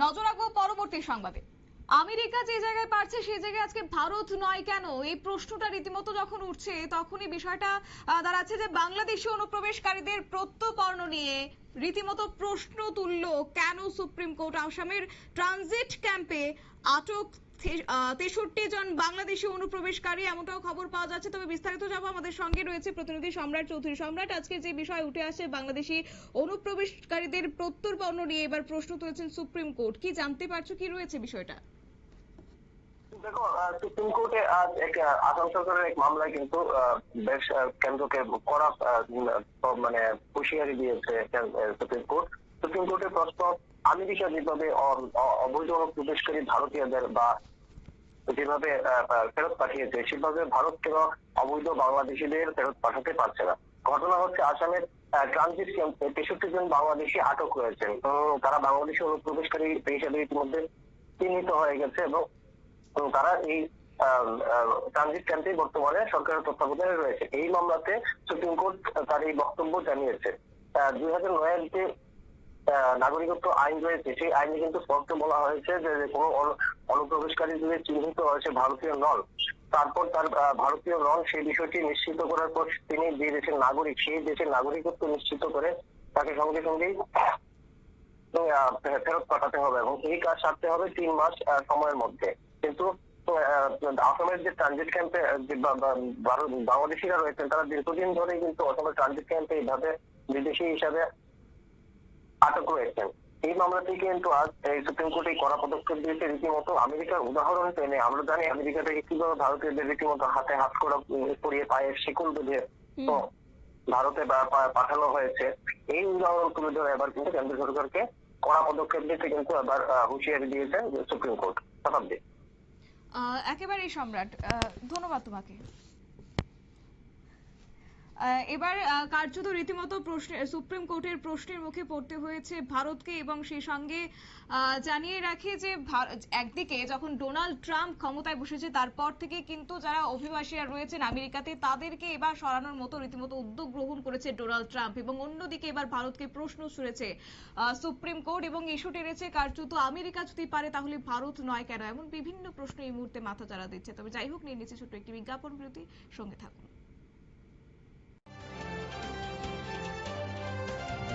নজর রাখবো পরবর্তী সংবাদে। আমেরিকা যে জায়গায় পারছে সেই জায়গায় আজকে ভারত নয় কেন, এই প্রশ্নটা রীতিমতো যখন উঠছে তখনই বিষয়টা দাঁড়াচ্ছে যে বাংলাদেশি অনুপ্রবেশকারীদের প্রত্যর্পণ নিয়ে রীতিমতো প্রশ্ন তুললো কেন সুপ্রিম কোর্ট। আসামের ট্রানজিট ক্যাম্পে আটক 63 জন বাংলাদেশি অনুপ্রবেশকারী, এমনটাও খবর পাওয়া যাচ্ছে। তবে বিস্তারিত যাব, আমাদের সঙ্গে রয়েছে প্রতিনিধি সম্রাট চৌধুরী। সম্রাট, আজকে যে বিষয় উঠে আসছে বাংলাদেশি অনুপ্রবেশকারীদের প্রত্যর্পণ নিয়ে এবার প্রশ্ন তুলেছেন সুপ্রিম কোর্ট, কি জানতে পারছো, কি রয়েছে বিষয়টা? দেখো, সুপ্রিম কোর্টে আজ এক আসাম সরকারের এক মামলায় কিন্তু বেশ কেন্দ্রকে কড়া মানে হুঁশিয়ারি দিয়েছে সুপ্রিম কোর্ট। সুপ্রিম কোর্টের প্রশ্ন, আমেরিকা যেভাবে অবৈধ অনুপ্রবেশকারী ভারতীয়দের বা যেভাবে ফেরত পাঠিয়েছে, সেভাবে ভারত কেন অবৈধ বাংলাদেশিদের ফেরত পাঠাতে পারছে না। ঘটনা হচ্ছে, আসামের ট্রানজিট ক্যাম্পে 63 জন বাংলাদেশি আটক রয়েছেন। তারা বাংলাদেশি অনুপ্রবেশকারী হিসেবে ইতিমধ্যে চিহ্নিত হয়ে গেছে এবং তারা এই ট্রানজিট ক্যাম্পে বর্তমানে সরকারের তত্ত্বাবধানে রয়েছে। এই মামলাতে সুপ্রিম কোর্ট তার এই বক্তব্য জানিয়েছে। 2009-এর যে নাগরিকত্ব আইন রয়েছে, সেই আইনে কিন্তু স্পষ্ট বলা হয়েছে যে কোনো অনুপ্রবেশকারী যদি চিহ্নিত হয়েছে ভারতীয় নন, তারপর তার ভারতীয় নন সেই বিষয়টি নিশ্চিত করার পর তিনি যে দেশের নাগরিক, সেই দেশের নাগরিকত্ব নিশ্চিত করে তাকে সঙ্গে সঙ্গেই ফেরত পাঠাতে হবে এবং এই কাজ সারতে হবে 3 মাস সময়ের মধ্যে। কিন্তু আসামের যে ট্রানজিট ক্যাম্পে যে বাংলাদেশিরা রয়েছেন, তারা দীর্ঘদিন ধরে কিন্তু আসামের ট্রানজিট ক্যাম্পে এইভাবে বিদেশি হিসাবে আটক রয়েছেন। এই মামলাটি কিন্তু আজ এই সুপ্রিম কোর্ট এই কড়া পদক্ষেপ দিয়েছে। রীতিমতো আমেরিকার উদাহরণ টেনে, আমরা জানি আমেরিকা থেকে কিভাবে ভারতীয়দের রীতিমতো হাতে হাত করিয়ে পায়ে শিকল বেঁধে ভারতে পাঠানো হয়েছে। এই উদাহরণ তুলে ধরে এবার কিন্তু কেন্দ্র সরকারকে কড়া পদক্ষেপ দিতে কিন্তু এবার হুঁশিয়ারি দিয়েছেন সুপ্রিম কোর্ট। শতাব্দী। একেবারে সম্রাট, ধন্যবাদ তোমাকে। এবার কার্যত রীতিমতো সুপ্রিম কোর্টের প্রশ্নের মুখে পড়তে হয়েছে ভারতকে, এবং সেই সঙ্গে জানিয়ে রাখি যে একদিকে যখন ডোনাল্ড ট্রাম্প ক্ষমতায় বসেছে তারপর থেকে কিন্তু যারা অভিবাসীরা রয়েছেন আমেরিকাতে তাদেরকে এবার সরানোর মতো রীতিমতো উদ্যোগ গ্রহণ করেছে ডোনাল্ড ট্রাম্প, এবং অন্যদিকে এবার ভারতকে প্রশ্ন ছুড়েছে সুপ্রিম কোর্ট এবং ইস্যু টেনেছে কার্যত আমেরিকা যদি পারে তাহলে ভারত নয় কেন, এমন বিভিন্ন প্রশ্ন এই মুহূর্তে মাথা চাড়া দিচ্ছে। তবে যাই হোক, নিয়ে নিচ্ছে ছোট্ট একটি বিজ্ঞাপন বিরতি, সঙ্গে থাকুন।